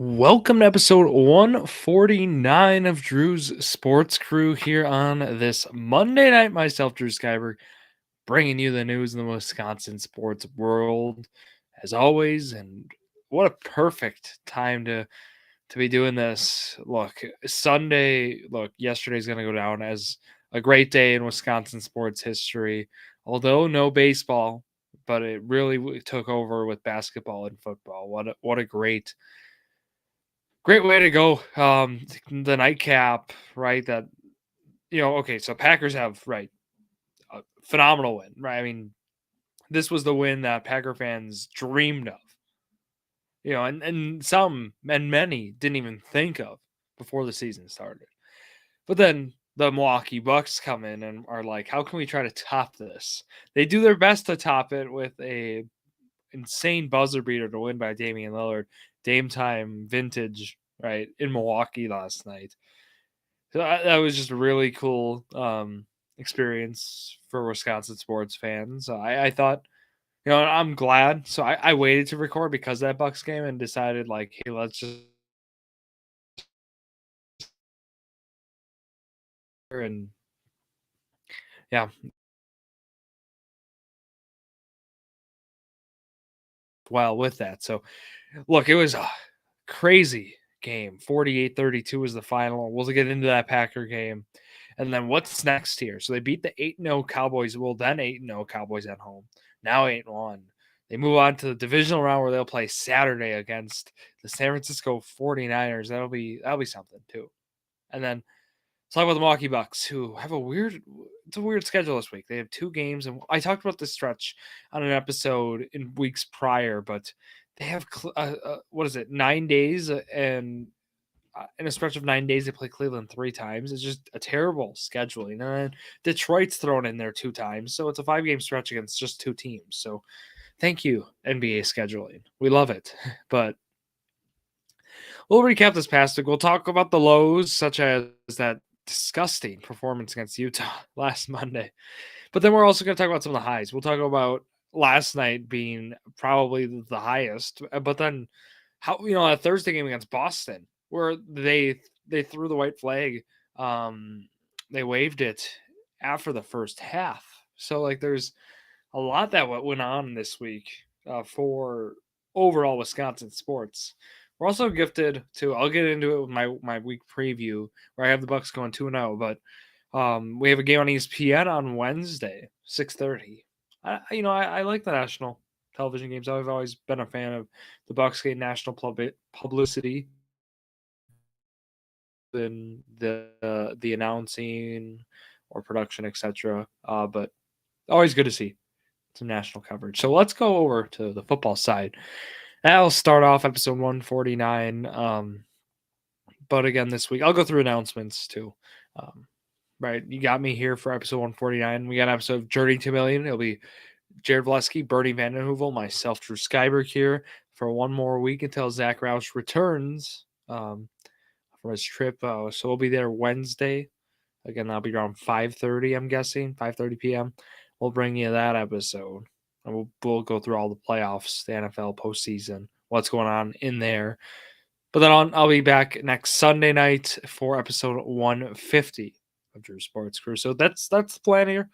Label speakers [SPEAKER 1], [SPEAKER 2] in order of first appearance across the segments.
[SPEAKER 1] Welcome to episode 149 of Drew's Sports Crew here on this Monday night. Myself, Drew Skyberg, bringing you the news in the Wisconsin sports world as always. And what a perfect time to be doing this. Look, Sunday, yesterday's going to go down as a great day in Wisconsin sports history. Although no baseball, but it really took over with basketball and football. What a great way to go. The nightcap, right? Okay, so Packers have, right, a phenomenal win, right? I mean, this was the win that Packer fans dreamed of, and some and many didn't even think of before the season started. But then the Milwaukee Bucks come in and are like, how can we try to top this? They do their best to top it with a insane buzzer beater to win by Damian Lillard, Dame time vintage, right, in Milwaukee last night. So that was just a really cool experience for Wisconsin sports fans. So I thought, I'm glad. So I waited to record because of that Bucks game and decided, like, hey, let's just and yeah, well with that. So look, it was a crazy game. 48-32 was the final. We'll get into that Packer game. And then what's next here? So they beat the 8-0 Cowboys. Well, then 8-0 Cowboys at home. Now 8-1. They move on to the divisional round where they'll play Saturday against the San Francisco 49ers. That'll be something too. And then let's talk about the Milwaukee Bucks, who have it's a weird schedule this week. They have two games, and I talked about this stretch on an episode in weeks prior, but they have what is it, 9 days, and in a stretch of 9 days, they play Cleveland three times. It's just a terrible scheduling. And then Detroit's thrown in there two times. So it's a 5 game stretch against just two teams. So thank you, NBA scheduling. We love it. But we'll recap this past week. We'll talk about the lows, such as that disgusting performance against Utah last Monday. But then we're also going to talk about some of the highs. We'll talk about last night being probably the highest, but then how, a Thursday game against Boston where they threw the white flag, they waved it after the first half. So like there's a lot that went on this week for overall Wisconsin sports. We're also gifted to. I'll get into it with my week preview where I have the Bucks going 2-0, but we have a game on ESPN on Wednesday, 6:30. I like the national television games. I've always been a fan of the Bucks getting national publicity in the announcing or production, etc. But always good to see some national coverage. So let's go over to the football side. I'll start off episode 149. But again, this week I'll go through announcements too. Right, you got me here for episode 149. We got an episode of Journey to Million. It'll be Jared Valeski, Bernie Vandenhoevel, myself, Drew Skyberg here for one more week until Zach Roush returns from his trip. So we'll be there Wednesday. Again, that'll be around 5:30. I'm guessing 5:30 p.m. We'll bring you that episode, and we'll go through all the playoffs, the NFL postseason, what's going on in there. But then I'll be back next Sunday night for episode 150 of Drew Sports Crew. So that's the plan here.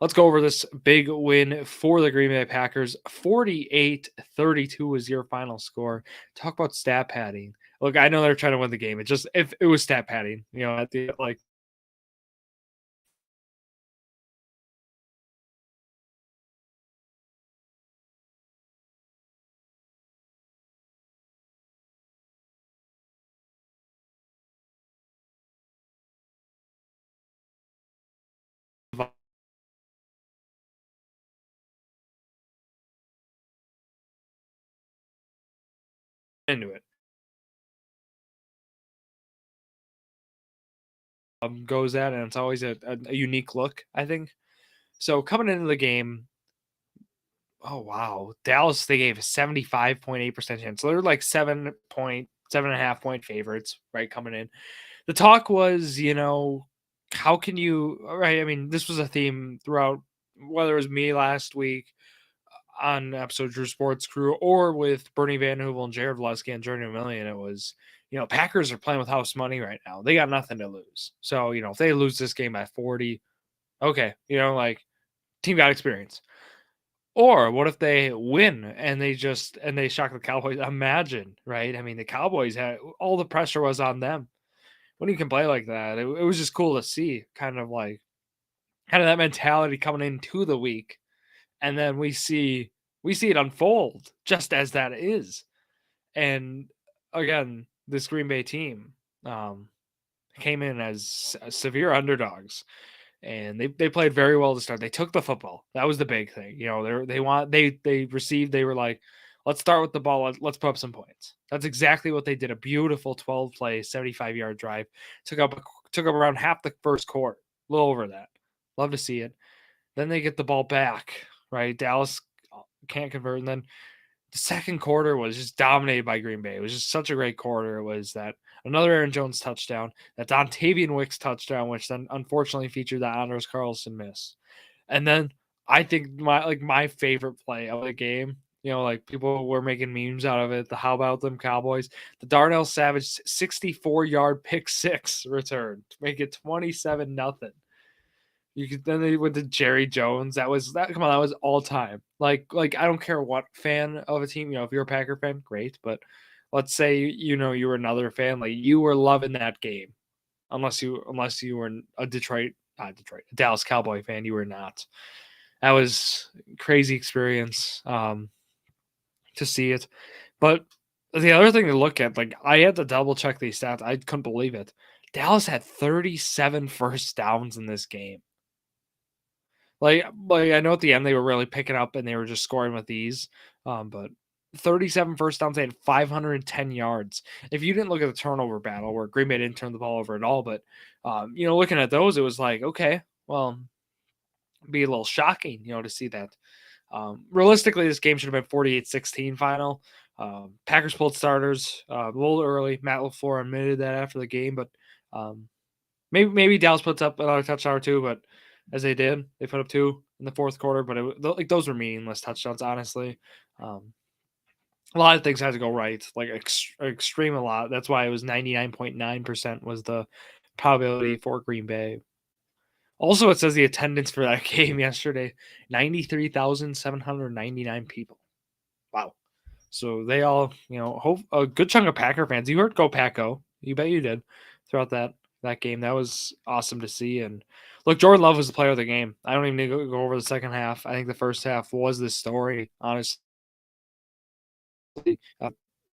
[SPEAKER 1] Let's go over this big win for the Green Bay Packers. 48-32 was your final score. Talk about stat padding. Look, I know they're trying to win the game. It just, if it was stat padding, at the like into it. Goes at, and it's always a unique look, I think. So coming into the game, oh wow, Dallas, they gave a 75.8% chance. So they're like 7.5 point favorites, right? Coming in. The talk was, how can you, right? I mean, this was a theme throughout, whether it was me last week. on episode Drew Sports Crew or with Bernie Van Hoovel and Jared Valeski and Journey to a Million, it was, Packers are playing with house money right now. They got nothing to lose. So, if they lose this game by 40, okay, like team got experience. Or what if they win and they shock the Cowboys? Imagine, right? I mean, the Cowboys had all the pressure was on them. When you can play like that, it was just cool to see kind of that mentality coming into the week. And then we see it unfold just as that is. And again, this Green Bay team came in as severe underdogs, and they played very well to start. They took the football. That was the big thing. They were like, let's start with the ball. Let's put up some points. That's exactly what they did. A beautiful 12-play, 75-yard drive. Took up around half the first quarter, a little over that. Love to see it. Then they get the ball back, right? Dallas can't convert, and then the second quarter was just dominated by Green Bay. It was just such a great quarter. It was that another Aaron Jones touchdown, that Dontavian Wicks touchdown, which then unfortunately featured that Anders Carlson miss. And then I think my favorite play of the game, people were making memes out of it. The how about them Cowboys? The Darnell Savage 64-yard pick six return to make it 27-0. Then they went to Jerry Jones. That was all time. Like I don't care what fan of a team, if you're a Packer fan, great. But let's say you were another fan, like you were loving that game, unless you were a Dallas Cowboy fan, you were not. That was a crazy experience to see it. But the other thing to look at, like I had to double check these stats. I couldn't believe it. Dallas had 37 first downs in this game. Like I know at the end they were really picking up and they were just scoring with ease. But 37 first downs, they had 510 yards. If you didn't look at the turnover battle where Green Bay didn't turn the ball over at all, but looking at those, it was like, okay, well, it'd be a little shocking, to see that. Realistically, this game should have been 48-16 final. Packers pulled starters a little early. Matt LaFleur admitted that after the game, but maybe Dallas puts up another touchdown or two, but as they did, they put up 2 in the fourth quarter, but those were meaningless touchdowns, honestly. A lot of things had to go right, like extreme a lot. That's why it was 99.9% was the probability for Green Bay. Also, it says the attendance for that game yesterday, 93,799 people. Wow. So they all, hope a good chunk of Packer fans. You heard "Go Paco." You bet you did throughout that game. That was awesome to see. And look, Jordan Love was the player of the game. I don't even need to go over the second half. I think the first half was the story, honestly.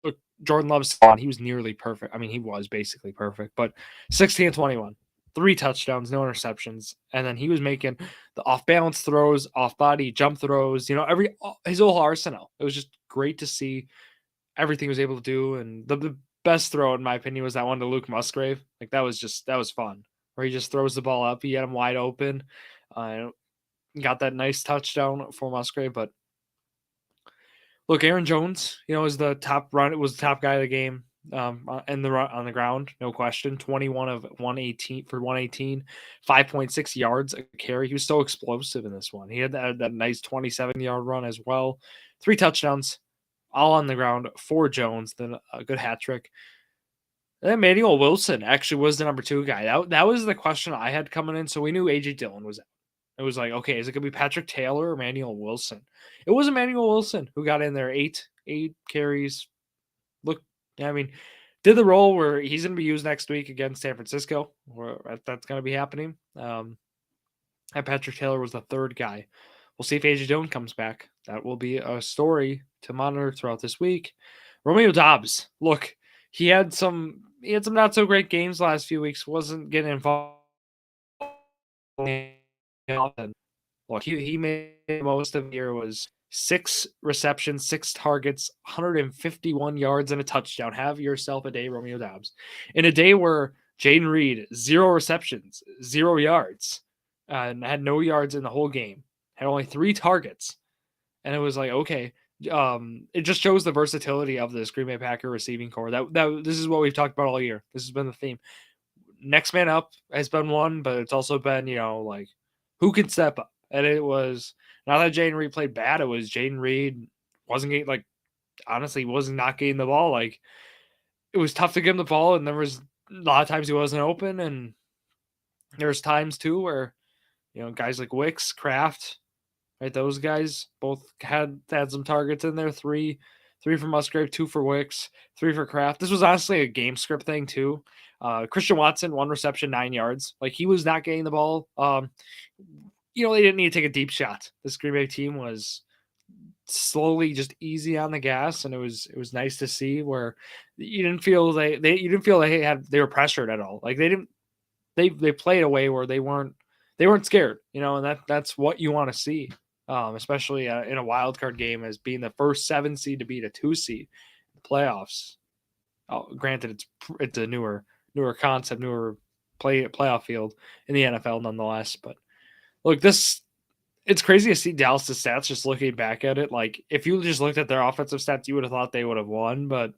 [SPEAKER 1] Look, Jordan Love's on. He was nearly perfect. I mean, he was basically perfect, but 16-21. 3 touchdowns, no interceptions, and then he was making the off-balance throws, off-body jump throws. His whole arsenal. It was just great to see everything he was able to do. And the best throw, in my opinion, was that one to Luke Musgrave. Like that was fun. Where he just throws the ball up, he had him wide open, got that nice touchdown for Musgrave. But look, Aaron Jones, was the top guy of the game. On the ground, no question. 21 of 118 for 118, 5.6 yards a carry. He was so explosive in this one. He had that nice 27-yard run as well. 3 touchdowns, all on the ground for Jones. Then a good hat trick. And Emmanuel Wilson actually was the number 2 guy. That was the question I had coming in. So we knew A.J. Dillon was out. It was like, okay, is it going to be Patrick Taylor or Emmanuel Wilson? It was Emmanuel Wilson who got in there, 8 carries. Look, I mean, did the role where he's going to be used next week against San Francisco, where that's going to be happening. And Patrick Taylor was the 3rd guy. We'll see if A.J. Dillon comes back. That will be a story to monitor throughout this week. Romeo Doubs, look, he had some not so great games the last few weeks. Wasn't getting involved. Look, he made most of the year was 6 receptions, 6 targets, 151 yards, and a touchdown. Have yourself a day, Romeo Doubs. In a day where Jaden Reed, 0 receptions, 0 yards, and had no yards in the whole game, had only 3 targets. And it was like, okay, it just shows the versatility of this Green Bay Packer receiving core. This is what we've talked about all year. This has been the theme. Next man up has been one, but it's also been, like, who can step up? And it was not that Jayden Reed played bad. It was Jayden Reed wasn't getting, like, honestly, wasn't not getting the ball. Like, it was tough to get him the ball, and there was a lot of times he wasn't open, and there was times too where, guys like Wicks, Kraft, right? Those guys both had some targets in there. Three for Musgrave, two for Wicks, three for Kraft. This was honestly a game script thing too. Christian Watson, 1 reception, 9 yards. Like, he was not getting the ball. They didn't need to take a deep shot. This Green Bay team was slowly just easy on the gas, and it was nice to see where you didn't feel they were pressured at all. Like, they played a way where they weren't scared, and that's what you want to see, especially in a wild card game, as being the first 7 seed to beat a 2 seed in the playoffs. Granted, it's a newer concept, newer playoff field in the NFL nonetheless. But look, it's crazy to see Dallas' stats just looking back at it. Like, if you just looked at their offensive stats, you would have thought they would have won. But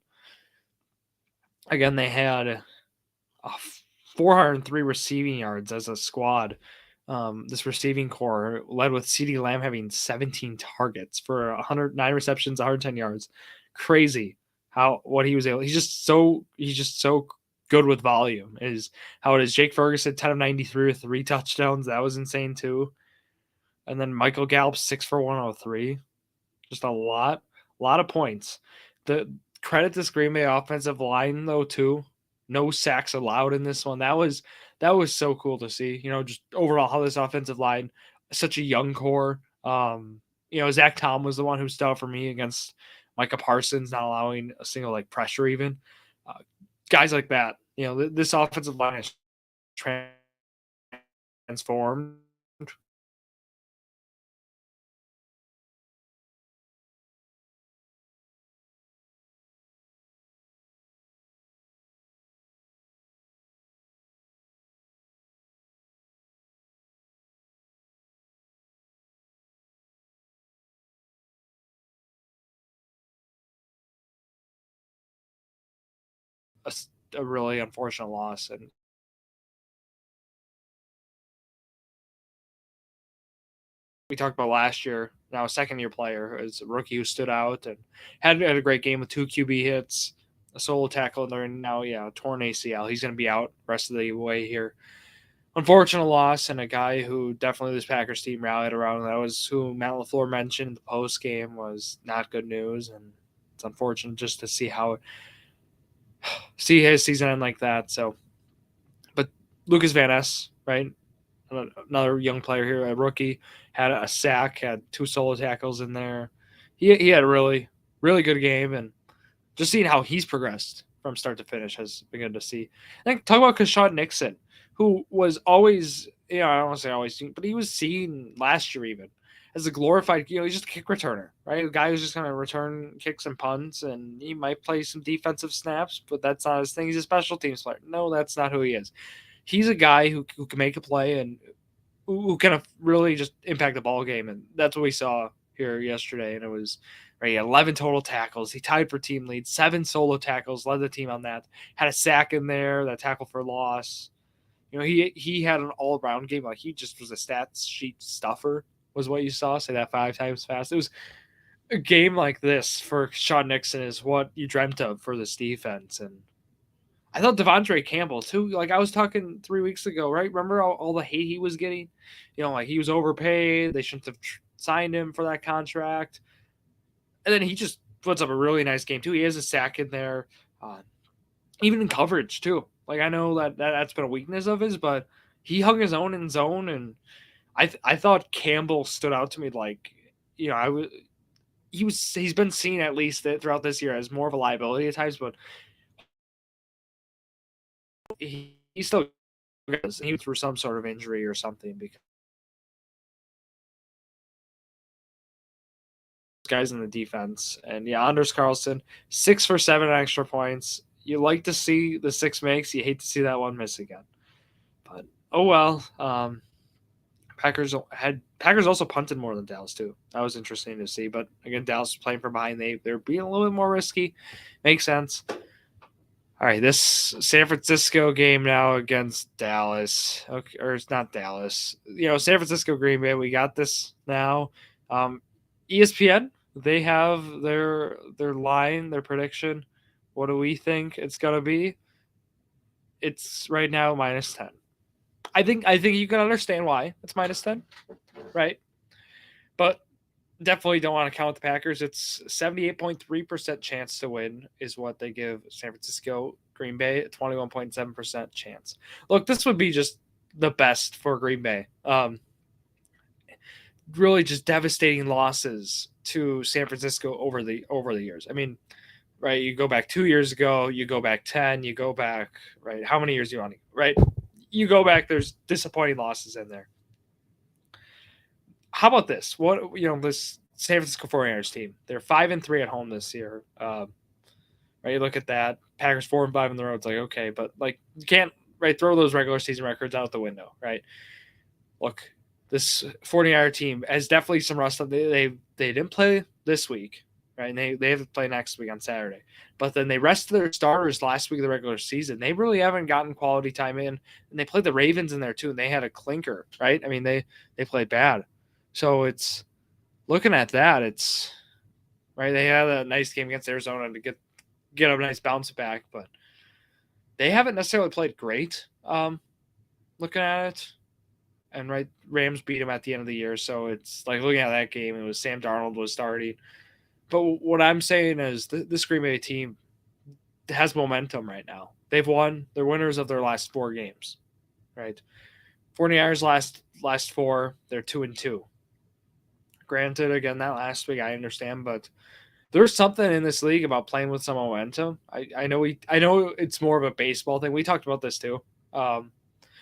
[SPEAKER 1] again, they had 403 receiving yards as a squad. This receiving core led with CeeDee Lamb having 17 targets for 109 receptions, 110 yards. Crazy what he was able. He's just so good with volume. Is how it is. Jake Ferguson, 10 of 93 with 3 touchdowns. That was insane too. And then Michael Gallup, 6 for 103. Just a lot of points. The credit this Green Bay offensive line though too. No sacks allowed in this one. That was so cool to see. Just overall how this offensive line, such a young core. Zach Tom was the one who stood out for me against Micah Parsons, not allowing a single pressure even. Guys like that. This offensive line is transformed. A really unfortunate loss, and we talked about last year. Now a second-year player is a rookie who stood out and had a great game with 2 QB hits, a solo tackle, and they're now torn ACL. He's going to be out the rest of the way here. Unfortunate loss, and a guy who definitely this Packers team rallied around. That was who Matt LaFleur mentioned in the post game was not good news, and it's unfortunate just to see his season end like that. So, but Lucas Van Ness, right? Another young player here, a rookie, had a sack, had 2 solo tackles in there. He had a really, really good game, and just seeing how he's progressed from start to finish has been good to see. And talk about Keshad Nixon, who was always, I don't want to say always, but he was seen last year even as a glorified, he's just a kick returner, right? A guy who's just going to return kicks and punts, and he might play some defensive snaps, but that's not his thing. He's a special teams player. No, that's not who he is. He's a guy who can make a play and who kind of really just impact the ball game, and that's what we saw here yesterday. And it was 11 total tackles. He tied for team lead, 7 solo tackles, led the team on that. Had a sack in there, that tackle for loss. He had an all around game. Like, he just was a stats sheet stuffer, was what you saw. Say that 5 times fast. It was a game like this for Sean Nixon is what you dreamt of for this defense. And I thought Devondre Campbell too. Like, I was talking 3 weeks ago, right? Remember all the hate he was getting? He was overpaid. They shouldn't have signed him for that contract. And then he just puts up a really nice game too. He has a sack in there, even in coverage too. Like, I know that's been a weakness of his, but he hung his own in zone, and I thought Campbell stood out to me. Like, he's been seen at least throughout this year as more of a liability at times, but he still he went through some sort of injury or something, because guys in the defense. And Anders Carlson, 6 for 7 extra points. You like to see the 6 makes. You hate to see that one miss again. But oh well. Packers also punted more than Dallas too. That was interesting to see. But again, Dallas was playing from behind. They're being a little bit more risky. Makes sense. All right, this San Francisco game now against Dallas. Okay, or it's not Dallas. San Francisco Green Bay. We got this now. ESPN, they have their line, their prediction. What do we think it's gonna be? It's right now -10. I think you can understand why it's -10, right? But definitely don't want to count the Packers. It's 78.3% chance to win is what they give San Francisco. Green Bay, 21.7% chance. Look, this would be just the best for Green Bay. Really just devastating losses to San Francisco over the years. I mean, right, you go back 2 years ago, you go back 10, you go back, right, how many years do you want to, right? You go back, there's disappointing losses in there. How about this? This San Francisco 49ers team, they're 5-3 at home this year. Right, you look at that. Packers 4-5 on the road. It's like, okay, but like you can't throw those regular season records out the window, right? Look, this 49er team has definitely some rust. They didn't play this week, right? And they have to play next week on Saturday. But then they rested their starters last week of the regular season. They really haven't gotten quality time in, and they played the Ravens in there too, and they had a clinker, right? I mean, they played bad. So it's looking at that, it's right. They had a nice game against Arizona to get a nice bounce back, but they haven't necessarily played great. Looking at it, and right, Rams beat them at the end of the year, so it's like looking at that game. It was Sam Darnold was starting, but what I'm saying is this Green Bay team has momentum right now. They've won. They're winners of their last 4 games, right? 49ers last 4. They're 2-2. Granted, again, that last week I understand, but there's something in this league about playing with some momentum. I know it's more of a baseball thing. We talked about this too.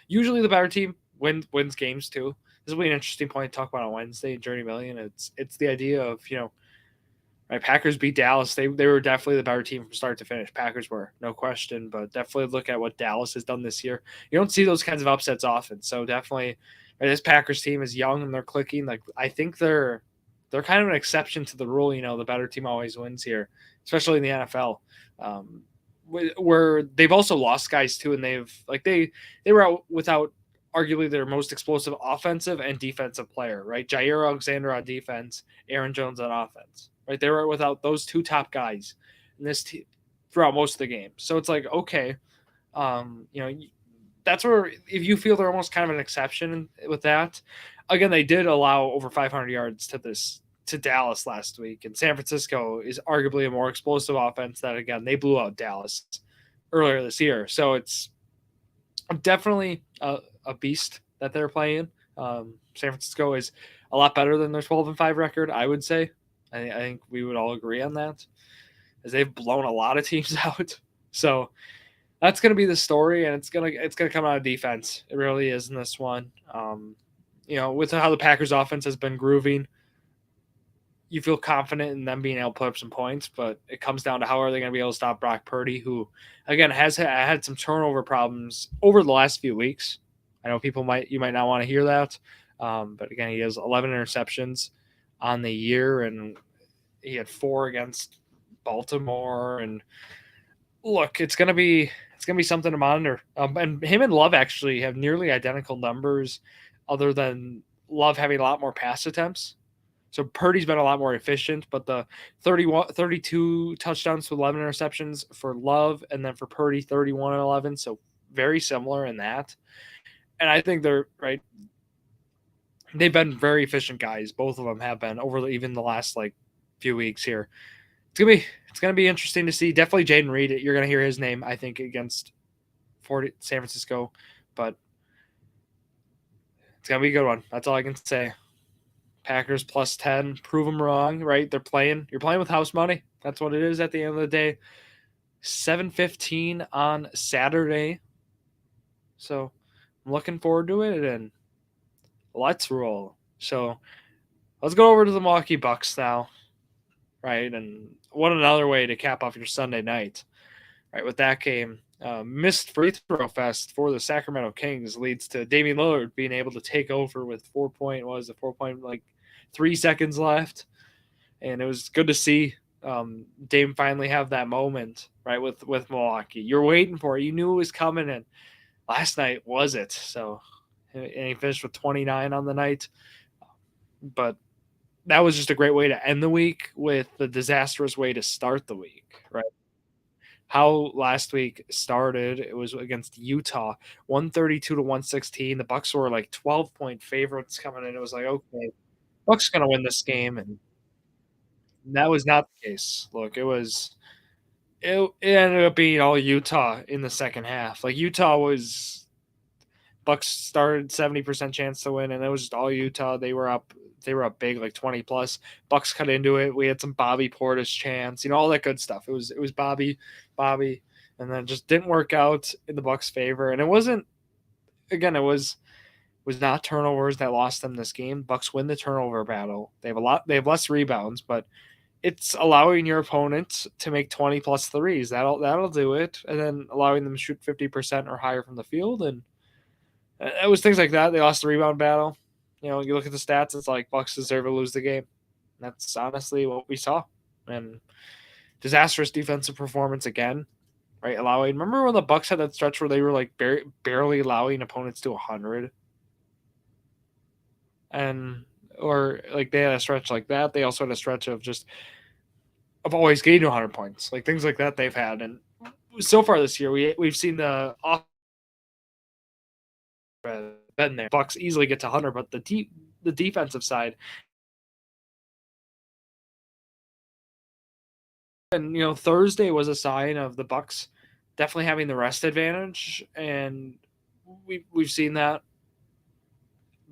[SPEAKER 1] Usually the better team wins games too. This will be an interesting point to talk about on Wednesday in Journey Million. It's the idea of right, Packers beat Dallas. They were definitely the better team from start to finish. Packers were, no question, but definitely look at what Dallas has done this year. You don't see those kinds of upsets often. So definitely, right, this Packers team is young and they're clicking. Like I think they're kind of an exception to the rule. The better team always wins here, especially in the NFL, where they've also lost guys too, and they were out without arguably their most explosive offensive and defensive player, right? Jair Alexander on defense, Aaron Jones on offense, right? They were without those 2 top guys in this team throughout most of the game. So it's like, okay, that's where if you feel they're almost kind of an exception with that. Again, they did allow over 500 yards to Dallas last week, and San Francisco is arguably a more explosive offense that, again, they blew out Dallas earlier this year. So it's definitely a beast that they're playing. San Francisco is a lot better than their 12-5 record, I would say. I think we would all agree on that, as they've blown a lot of teams out. So that's going to be the story, and it's gonna come out of defense. It really is in this one. With how the Packers offense has been grooving, you feel confident in them being able to put up some points, but it comes down to how are they going to be able to stop Brock Purdy, who, again, has had some turnover problems over the last few weeks. I know you might not want to hear that, but again, he has 11 interceptions on the year, and he had 4 against Baltimore. And look, it's gonna be something to monitor. And him and Love actually have nearly identical numbers, other than Love having a lot more pass attempts. So Purdy's been a lot more efficient, but the 32 touchdowns to 11 interceptions for Love, and then for Purdy, 31 and 11. So very similar in that. And I think they're right. They've been very efficient guys. Both of them have been over even the last few weeks here. It's gonna be interesting to see. Definitely Jaden Reed. You're gonna hear his name, I think, against San Francisco, but it's gonna be a good one. That's all I can say. Packers +10. Prove them wrong, right? You're playing with house money. That's what it is at the end of the day. 7:15 on Saturday. So I'm looking forward to it, and let's roll. So let's go over to the Milwaukee Bucks now, right? And what another way to cap off your Sunday night, right? With that game, missed free throw fest for the Sacramento Kings leads to Damian Lillard being able to take over with 4.3 seconds left, and it was good to see. Dame finally have that moment, right, with Milwaukee. You're waiting for it. You knew it was coming, and last night was it. So, and he finished with 29 on the night. But that was just a great way to end the week with the disastrous way to start the week, right? How last week started, it was against Utah, 132 to 116. The Bucks were like 12-point favorites coming in. It was like, okay, Bucks gonna win this game, and that was not the case. Look, it ended up being all Utah in the second half. Like Utah was Bucks started 70% chance to win, and it was just all Utah. They were up big, like 20 plus. Bucks cut into it. We had some Bobby Portis chance, all that good stuff. It was Bobby, and then it just didn't work out in the Bucks' favor. And it wasn't again, it was not turnovers that lost them this game. Bucks win the turnover battle. They have less rebounds, but it's allowing your opponent to make 20 plus threes. That'll do it. And then allowing them to shoot 50% or higher from the field. And it was things like that. They lost the rebound battle. You look at the stats, it's like Bucks deserve to lose the game. That's honestly what we saw. And disastrous defensive performance again, right? Remember when the Bucks had that stretch where they were like barely allowing opponents to 100? And or like they had a stretch like that. They also had a stretch of always getting to 100 points, like things like that they've had. And so far this year, we've seen the off been there. Bucks easily get to 100, but the defensive side, and Thursday was a sign of the Bucks definitely having the rest advantage, and we've seen that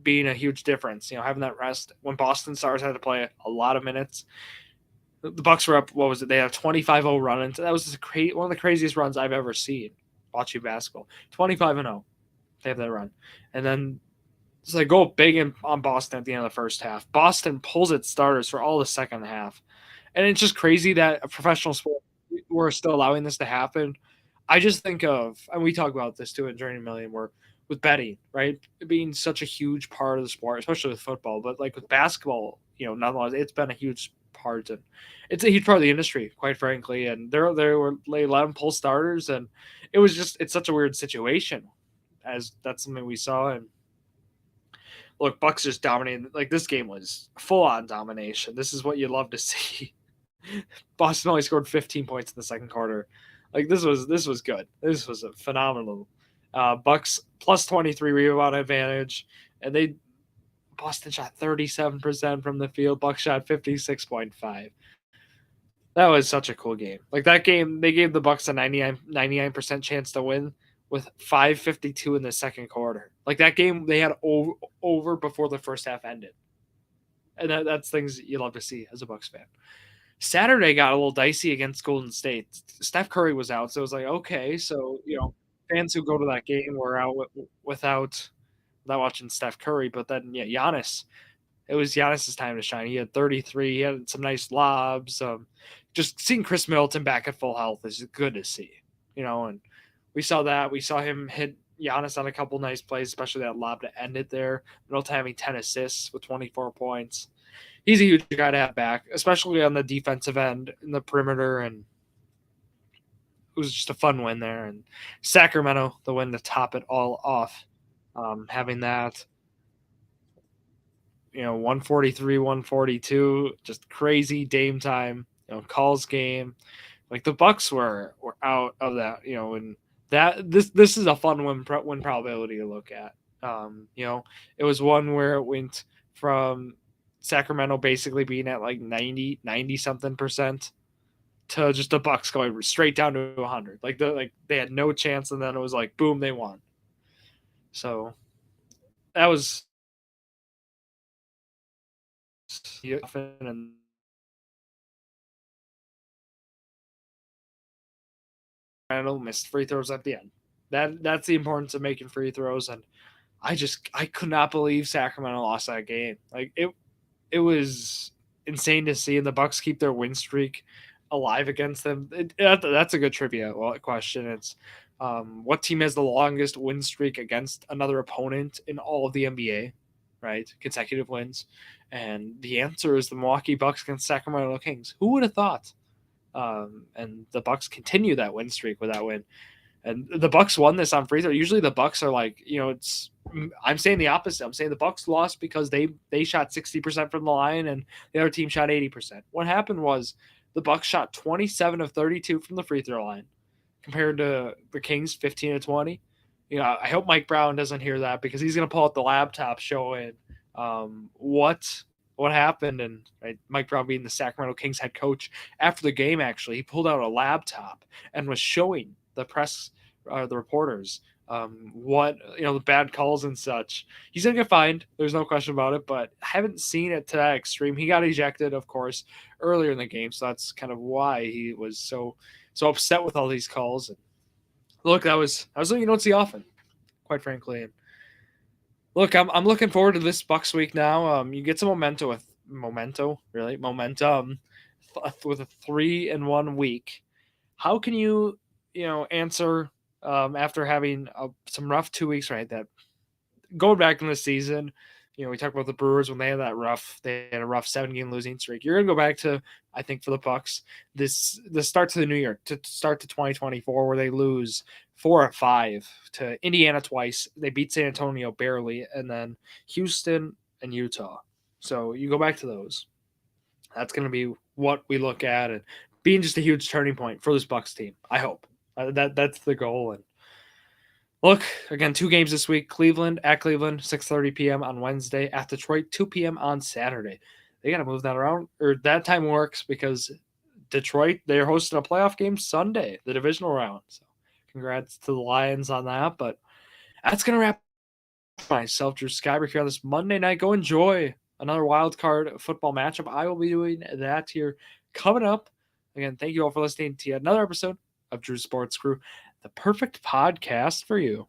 [SPEAKER 1] being a huge difference. Having that rest when Boston Stars had to play a lot of minutes. The Bucks were up. What was it? They had a 25-0 run, and that was one of the craziest runs I've ever seen watching basketball. 25-0, they have that run, and then so they go big on Boston at the end of the first half. Boston pulls its starters for all the second half, and it's just crazy that a professional sport we're still allowing this to happen. I just think of, and we talk about this too in Journey Million, where with betting, right, being such a huge part of the sport, especially with football, but like with basketball, nonetheless, it's been a huge part, and it's a huge part of the industry, quite frankly. And they let them pull starters, and it's such a weird situation, as that's something we saw. And look, Bucks just dominated. Like this game was full on domination. This is what you love to see. Boston only scored 15 points in the second quarter. Like this was good. This was a phenomenal. Bucks plus 23 rebound advantage, and Boston shot 37% from the field. Bucks shot 56.5. That was such a cool game. Like that game, they gave the Bucks a 99% chance to win with 5:52 in the second quarter. Like that game, they had over before the first half ended, and that's things you love to see as a Bucks fan. Saturday got a little dicey against Golden State. Steph Curry was out, so it was like, okay, so fans who go to that game were out without watching Steph Curry. But then, yeah, Giannis, it was Giannis's time to shine. He had 33. He had some nice lobs. Just seeing Chris Middleton back at full health is good to see, and we saw that. We saw him hit Giannis on a couple nice plays, especially that lob to end it there. Middleton having 10 assists with 24 points. He's a huge guy to have back, especially on the defensive end in the perimeter. And it was just a fun win there. And Sacramento, the win to top it all off, having that, 143, 142, just crazy Dame time, calls game. Like the Bucks were out of that, and this is a fun win probability to look at. It was one where it went from Sacramento basically being at like 90 something percent to just the Bucks going straight down to 100. Like they had no chance, and then it was like boom, they won. So that was and Sacramento missed free throws at the end. That's the importance of making free throws. And I could not believe Sacramento lost that game. Like it was insane to see, and the Bucks keep their win streak alive against them. That's a good trivia question. It's what team has the longest win streak against another opponent in all of the NBA, right? Consecutive wins. And the answer is the Milwaukee Bucks against Sacramento Kings. Who would have thought? and the Bucks continue that win streak with that win. And the Bucks won this on free throw. Usually the Bucks are like, I'm saying the opposite. I'm saying the Bucks lost because they shot 60% from the line and the other team shot 80%. What happened was the Bucks shot 27 of 32 from the free throw line compared to the Kings 15 of 20. I hope Mike Brown doesn't hear that because he's going to pull out the laptop showing what happened. And right, Mike Brown being the Sacramento Kings head coach after the game, actually, he pulled out a laptop and was showing the press, the reporters, what, the bad calls and such. He's going to get fined. There's no question about it, but I haven't seen it to that extreme. He got ejected, of course, earlier in the game. So that's kind of why he was so upset with all these calls. And look, I was you don't see often, quite frankly. And look, I'm looking forward to this Bucks week now. You get some momentum with with a 3-1 week. How can you answer after having some rough 2 weeks, right? That going back in the season, we talked about the Brewers when they had a rough 7-game losing streak. You're gonna go back to, I think, for the Bucks, the start to the new year, to start to 2024, where they lose 4 or 5 to Indiana twice. They beat San Antonio barely, and then Houston and Utah. So you go back to those. That's gonna be what we look at, and being just a huge turning point for this Bucks team. I hope that's the goal. And look, again, 2 games this week. Cleveland at Cleveland, 6:30 p.m. on Wednesday. At Detroit, 2 p.m. on Saturday. They got to move that around, or that time works because Detroit, they're hosting a playoff game Sunday, the divisional round. So congrats to the Lions on that. But that's going to wrap myself, Drew Skyberg, here on this Monday night. Go enjoy another wild card football matchup. I will be doing that here coming up. Again, thank you all for listening to another episode of Drew Sports Crew, the perfect podcast for you.